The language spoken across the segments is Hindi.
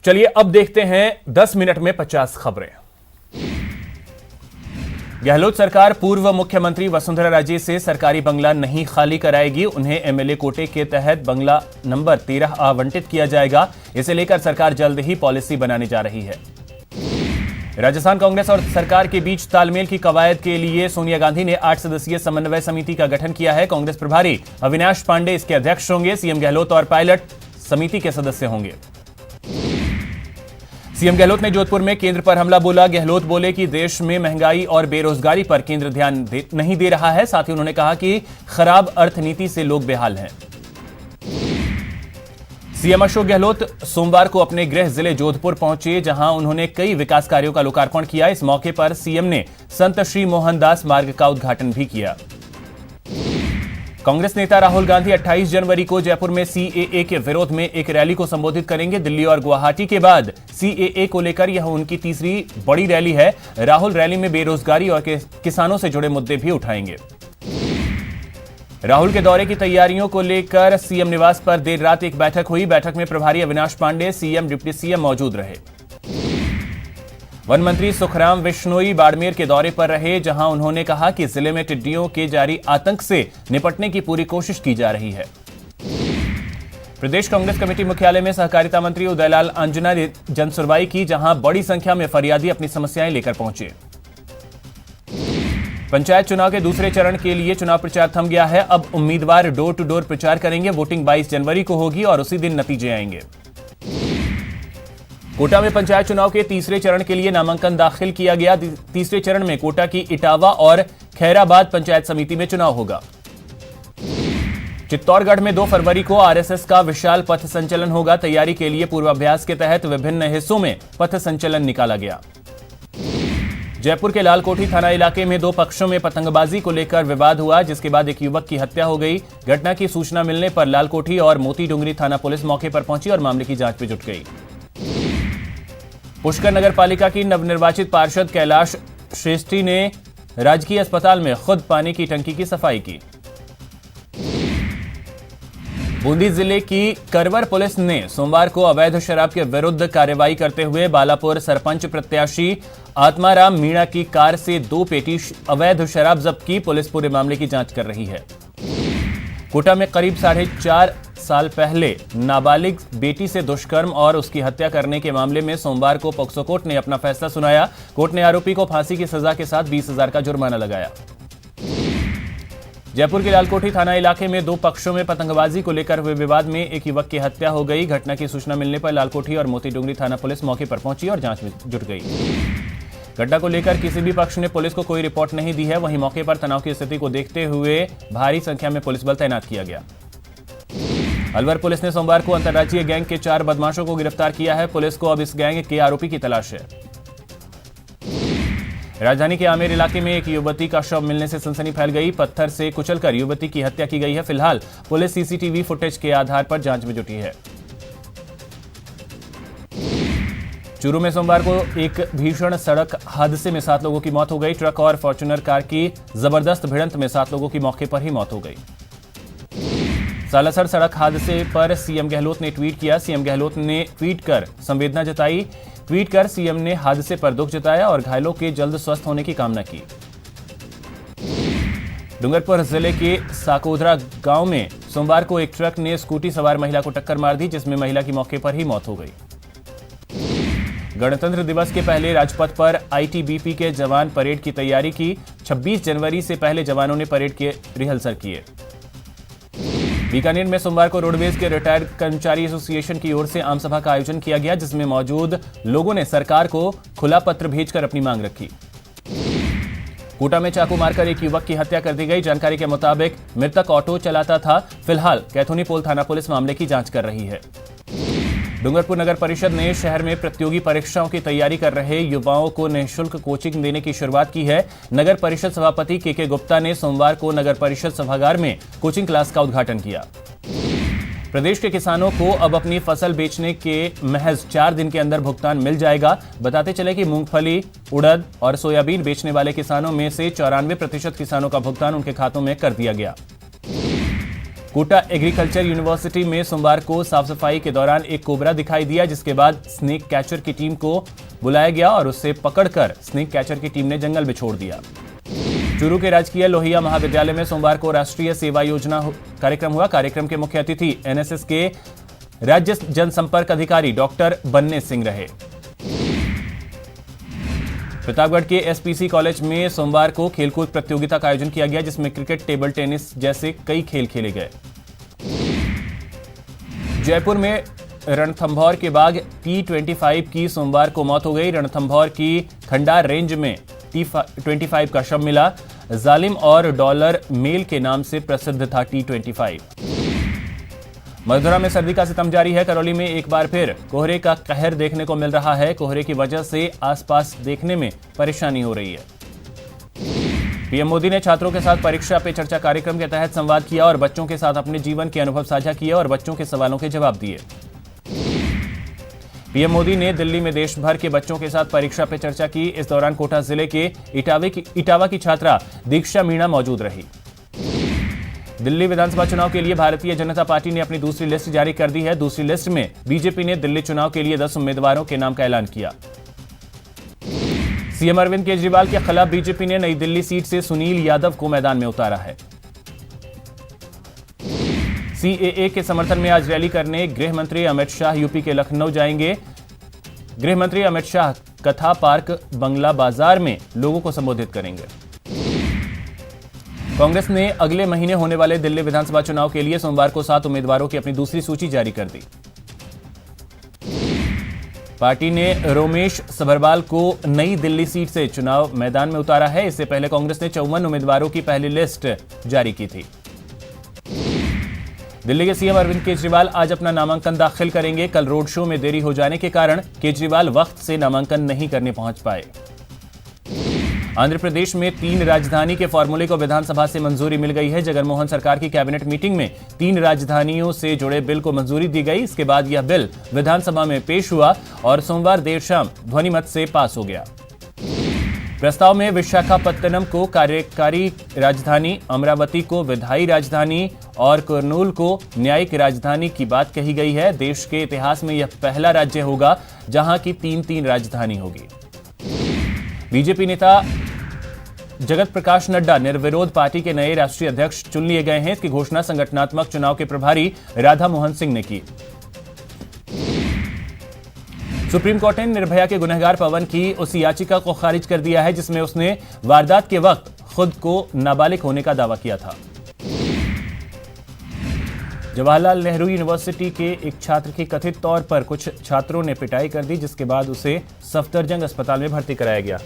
चलिए अब देखते हैं 10 मिनट में 50 खबरें। गहलोत सरकार पूर्व मुख्यमंत्री वसुंधरा राजे से सरकारी बंगला नहीं खाली कराएगी। उन्हें एमएलए कोटे के तहत बंगला नंबर 13 आवंटित किया जाएगा। इसे लेकर सरकार जल्द ही पॉलिसी बनाने जा रही है। राजस्थान कांग्रेस और सरकार के बीच तालमेल की कवायद के लिए सोनिया गांधी ने 8 सदस्यीय समन्वय समिति का गठन किया है। कांग्रेस प्रभारी अविनाश पांडे इसके अध्यक्ष होंगे। सीएम गहलोत और पायलट समिति के सदस्य होंगे। सीएम गहलोत ने जोधपुर में केंद्र पर हमला बोला। गहलोत बोले कि देश में महंगाई और बेरोजगारी पर केंद्र ध्यान नहीं दे रहा है। साथ ही उन्होंने कहा कि खराब अर्थनीति से लोग बेहाल हैं। सीएम अशोक गहलोत सोमवार को अपने गृह जिले जोधपुर पहुंचे, जहां उन्होंने कई विकास कार्यों का लोकार्पण किया। इस मौके पर सीएम ने संत श्री मोहनदास मार्ग का उद्घाटन भी किया। कांग्रेस नेता राहुल गांधी 28 जनवरी को जयपुर में सीएए के विरोध में एक रैली को संबोधित करेंगे। दिल्ली और गुवाहाटी के बाद सीएए को लेकर यह उनकी तीसरी बड़ी रैली है। राहुल रैली में बेरोजगारी और किसानों से जुड़े मुद्दे भी उठाएंगे। राहुल के दौरे की तैयारियों को लेकर सीएम निवास पर देर रात एक बैठक हुई। बैठक में प्रभारी Avinash Pandey, CM, deputy CM मौजूद रहे। वन मंत्री सुखराम विश्नोई बाड़मेर के दौरे पर रहे, जहां उन्होंने कहा कि जिले में टिड्डियों के जारी आतंक से निपटने की पूरी कोशिश की जा रही है। प्रदेश कांग्रेस कमेटी मुख्यालय में सहकारिता मंत्री उदयलाल अंजना ने जनसुनवाई की, जहां बड़ी संख्या में फरियादी अपनी समस्याएं लेकर पहुंचे। पंचायत चुनाव के दूसरे चरण के लिए चुनाव प्रचार थम गया है। अब उम्मीदवार डोर टू डोर प्रचार करेंगे। वोटिंग 22 जनवरी को होगी और उसी दिन नतीजे आएंगे। कोटा में पंचायत चुनाव के तीसरे चरण के लिए नामांकन दाखिल किया गया। तीसरे चरण में कोटा की इटावा और खैराबाद पंचायत समिति में चुनाव होगा। चित्तौड़गढ़ में 2 फरवरी को आरएसएस का विशाल पथ संचलन होगा। तैयारी के लिए पूर्वाभ्यास के तहत विभिन्न हिस्सों में पथ संचलन निकाला गया। जयपुर के लालकोठी थाना इलाके में 2 पक्षों में पतंगबाजी को लेकर विवाद हुआ, जिसके बाद एक युवक की हत्या हो गई। घटना की सूचना मिलने पर लालकोठी और मोती डुंगरी थाना पुलिस मौके पर पहुंची और मामले की जांच में जुट गई। पुष्कर नगर पालिका की नवनिर्वाचित पार्षद कैलाश श्रेष्ठी ने राजकीय अस्पताल में खुद पानी की टंकी की सफाई की। बूंदी जिले की करवर पुलिस ने सोमवार को अवैध शराब के विरुद्ध कार्रवाई करते हुए बालापुर सरपंच प्रत्याशी आत्माराम मीणा की कार से 2 पेटी अवैध शराब जब्त की। पुलिस पूरे मामले की जांच कर रही है। कोटा में करीब 4.5 साल पहले नाबालिग बेटी से दुष्कर्म और उसकी हत्या करने के मामले में सोमवार को पॉक्सो कोर्ट ने अपना फैसला सुनाया। कोर्ट ने आरोपी को फांसी की सजा के साथ 20,000 का जुर्माना लगाया। जयपुर के लालकोठी थाना इलाके में 2 पक्षों में पतंगबाजी को लेकर हुए विवाद में एक युवक की हत्या हो गई। घटना की सूचना मिलने पर लालकोठी और मोती डुंगरी थाना पुलिस मौके पर पहुंची और जांच में जुट गई। घटना को लेकर किसी भी पक्ष ने पुलिस को कोई रिपोर्ट नहीं दी है। वहीं मौके पर तनाव की स्थिति को देखते हुए भारी संख्या में पुलिस बल तैनात किया गया। अलवर पुलिस ने सोमवार को अंतर्राज्यीय गैंग के 4 बदमाशों को गिरफ्तार किया है। पुलिस को अब इस गैंग के आरोपी की तलाश है। राजधानी के आमेर इलाके में एक युवती का शव मिलने से सनसनी फैल गई। पत्थर से कुचलकर युवती की हत्या की गई है। फिलहाल पुलिस सीसीटीवी फुटेज के आधार पर जांच में जुटी है। चूरू में सोमवार को एक भीषण सड़क हादसे में 7 लोगों की मौत हो गई। ट्रक और फॉर्च्यूनर कार की जबरदस्त भिड़ंत में 7 लोगों की मौके पर ही मौत हो गई। सालासर सड़क हादसे पर सीएम गहलोत ने ट्वीट किया। सीएम गहलोत ने ट्वीट कर संवेदना जताई। ट्वीट कर सीएम ने हादसे पर दुख जताया और घायलों के जल्द स्वस्थ होने की कामना की। डूंगरपुर जिले के साकोदरा गांव में सोमवार को एक ट्रक ने स्कूटी सवार महिला को टक्कर मार दी, जिसमें महिला की मौके पर ही मौत हो गई। गणतंत्र दिवस के पहले राजपथ पर आईटीबीपी के जवान परेड की तैयारी की। 26 जनवरी से पहले जवानों ने परेड के रिहर्सल किए। बीकानेर में सोमवार को रोडवेज के रिटायर्ड कर्मचारी एसोसिएशन की ओर से आम सभा का आयोजन किया गया, जिसमें मौजूद लोगों ने सरकार को खुला पत्र भेजकर अपनी मांग रखी। कोटा में चाकू मारकर एक युवक की हत्या कर दी गई। जानकारी के मुताबिक मृतक ऑटो चलाता था। फिलहाल कैथोनी पोल थाना पुलिस मामले की जांच कर रही है। डूंगरपुर नगर परिषद ने शहर में प्रतियोगी परीक्षाओं की तैयारी कर रहे युवाओं को निःशुल्क कोचिंग देने की शुरुआत की है। नगर परिषद सभापति के गुप्ता ने सोमवार को नगर परिषद सभागार में कोचिंग क्लास का उद्घाटन किया। प्रदेश के किसानों को अब अपनी फसल बेचने के महज 4 दिन के अंदर भुगतान मिल जाएगा। बताते चले कि मूंगफली, उड़द और सोयाबीन बेचने वाले किसानों में से 94% किसानों का भुगतान उनके खातों में कर दिया गया। कोटा एग्रीकल्चर यूनिवर्सिटी में सोमवार को साफ सफाई के दौरान एक कोबरा दिखाई दिया, जिसके बाद स्नेक कैचर की टीम को बुलाया गया और उसे पकड़कर स्नेक कैचर की टीम ने जंगल में छोड़ दिया। चूरू के राजकीय लोहिया महाविद्यालय में सोमवार को राष्ट्रीय सेवा योजना कार्यक्रम हुआ। कार्यक्रम के मुख्य अतिथि एनएसएस के राज्य जनसंपर्क अधिकारी डॉक्टर बन्ने सिंह रहे। प्रतापगढ़ के एसपीसी कॉलेज में सोमवार को खेलकूद प्रतियोगिता का आयोजन किया गया, जिसमें क्रिकेट, टेबल टेनिस जैसे कई खेल खेले गए। जयपुर में रणथंभौर के बाघ T25 की सोमवार को मौत हो गई। रणथंभौर की खंडार रेंज में T25 का शव मिला। जालिम और डॉलर मेल के नाम से प्रसिद्ध था T25। मथुरा में सर्दी का सितम जारी है। करौली में एक बार फिर कोहरे का कहर देखने को मिल रहा है। कोहरे की वजह से आसपास देखने में परेशानी हो रही है। पीएम मोदी ने छात्रों के साथ परीक्षा पे चर्चा कार्यक्रम के तहत संवाद किया और बच्चों के साथ अपने जीवन के अनुभव साझा किए और बच्चों के सवालों के जवाब दिए। पीएम मोदी ने दिल्ली में देश भर के बच्चों के साथ परीक्षा पे चर्चा की। इस दौरान कोटा जिले के इटावा की छात्रा दीक्षा मीणा मौजूद रही। दिल्ली विधानसभा चुनाव के लिए भारतीय जनता पार्टी ने अपनी दूसरी लिस्ट जारी कर दी है। दूसरी लिस्ट में बीजेपी ने दिल्ली चुनाव के लिए 10 उम्मीदवारों के नाम का ऐलान किया। सीएम अरविंद केजरीवाल के खिलाफ बीजेपी ने नई दिल्ली सीट से सुनील यादव को मैदान में उतारा है। सीएए के समर्थन में आज रैली करने गृह मंत्री अमित शाह यूपी के लखनऊ जाएंगे। गृह मंत्री अमित शाह कथा पार्क बंगला बाजार में लोगों को संबोधित करेंगे। कांग्रेस ने अगले महीने होने वाले दिल्ली विधानसभा चुनाव के लिए सोमवार को 7 उम्मीदवारों की अपनी दूसरी सूची जारी कर दी। पार्टी ने रोमेश सभरवाल को नई दिल्ली सीट से चुनाव मैदान में उतारा है। इससे पहले कांग्रेस ने 54 उम्मीदवारों की पहली लिस्ट जारी की थी। दिल्ली के सीएम अरविंद केजरीवाल आज अपना नामांकन दाखिल करेंगे। कल रोड शो में देरी हो जाने के कारण केजरीवाल वक्त से नामांकन नहीं करने पहुंच पाए। आंध्र प्रदेश में 3 राजधानी के फॉर्मूले को विधानसभा से मंजूरी मिल गई है। जगनमोहन सरकार की कैबिनेट मीटिंग में 3 राजधानियों से जुड़े बिल को मंजूरी दी गई। इसके बाद यह बिल विधानसभा में पेश हुआ और सोमवार देर शाम ध्वनिमत से पास हो गया। प्रस्ताव में विशाखापत्तनम को कार्यकारी राजधानी, अमरावती को विधायी राजधानी और कुर्नूल को न्यायिक राजधानी की बात कही गई है। देश के इतिहास में यह पहला राज्य होगा जहां की 3-3 राजधानी होगी। बीजेपी नेता जगत प्रकाश नड्डा निर्विरोध पार्टी के नए राष्ट्रीय अध्यक्ष चुन लिए गए हैं। इसकी घोषणा संगठनात्मक चुनाव के प्रभारी राधा मोहन सिंह ने की। सुप्रीम कोर्ट ने निर्भया के गुनहगार पवन की उस याचिका को खारिज कर दिया है जिसमें उसने वारदात के वक्त खुद को नाबालिग होने का दावा किया था। जवाहरलाल नेहरू यूनिवर्सिटी के एक छात्र की कथित तौर पर कुछ छात्रों ने पिटाई कर दी, जिसके बाद उसे सफदरजंग अस्पताल में भर्ती कराया गया।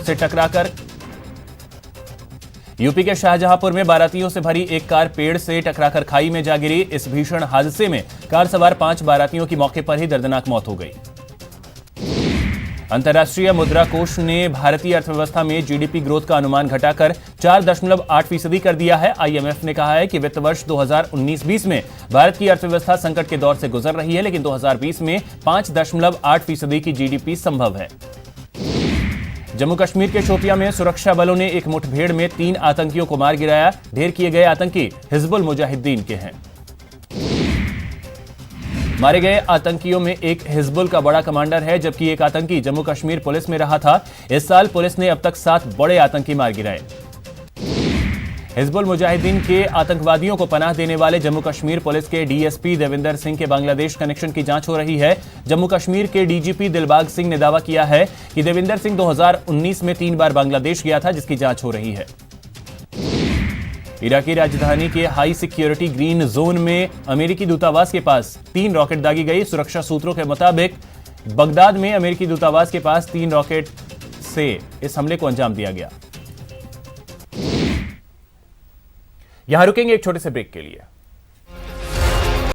से टकराकर यूपी के शाहजहांपुर में बारातियों से भरी एक कार पेड़ से टकराकर खाई में जा गिरी। इस भीषण हादसे में कार सवार 5 बारातियों की मौके पर ही दर्दनाक मौत हो गई। अंतर्राष्ट्रीय मुद्रा कोष ने भारतीय अर्थव्यवस्था में जीडीपी ग्रोथ का अनुमान घटाकर 4.8% कर दिया है। आईएमएफ ने कहा है कि वित्त वर्ष 2019-20 में भारत की अर्थव्यवस्था संकट के दौर से गुजर रही है, लेकिन 2020 में 5.8% की जीडीपी संभव है। जम्मू कश्मीर के शोपियां में सुरक्षा बलों ने एक मुठभेड़ में 3 आतंकियों को मार गिराया। ढेर किए गए आतंकी हिजबुल मुजाहिदीन के हैं। मारे गए आतंकियों में एक हिजबुल का बड़ा कमांडर है, जबकि एक आतंकी जम्मू कश्मीर पुलिस में रहा था। इस साल पुलिस ने अब तक 7 बड़े आतंकी मार गिराए। हिजबुल मुजाहिदीन के आतंकवादियों को पनाह देने वाले जम्मू कश्मीर पुलिस के डीएसपी देविंदर सिंह के बांग्लादेश कनेक्शन की जांच हो रही है। जम्मू कश्मीर के डीजीपी दिलबाग सिंह ने दावा किया है कि देविंदर सिंह 2019 में 3 बार बांग्लादेश गया था, जिसकी जांच हो रही है। इराकी राजधानी के हाई सिक्योरिटी ग्रीन जोन में अमेरिकी दूतावास के पास 3 रॉकेट दागी गई। सुरक्षा सूत्रों के मुताबिक बगदाद में अमेरिकी दूतावास के पास 3 रॉकेट से इस हमले को अंजाम दिया गया। यहां रुकेंगे एक छोटे से ब्रेक के लिए।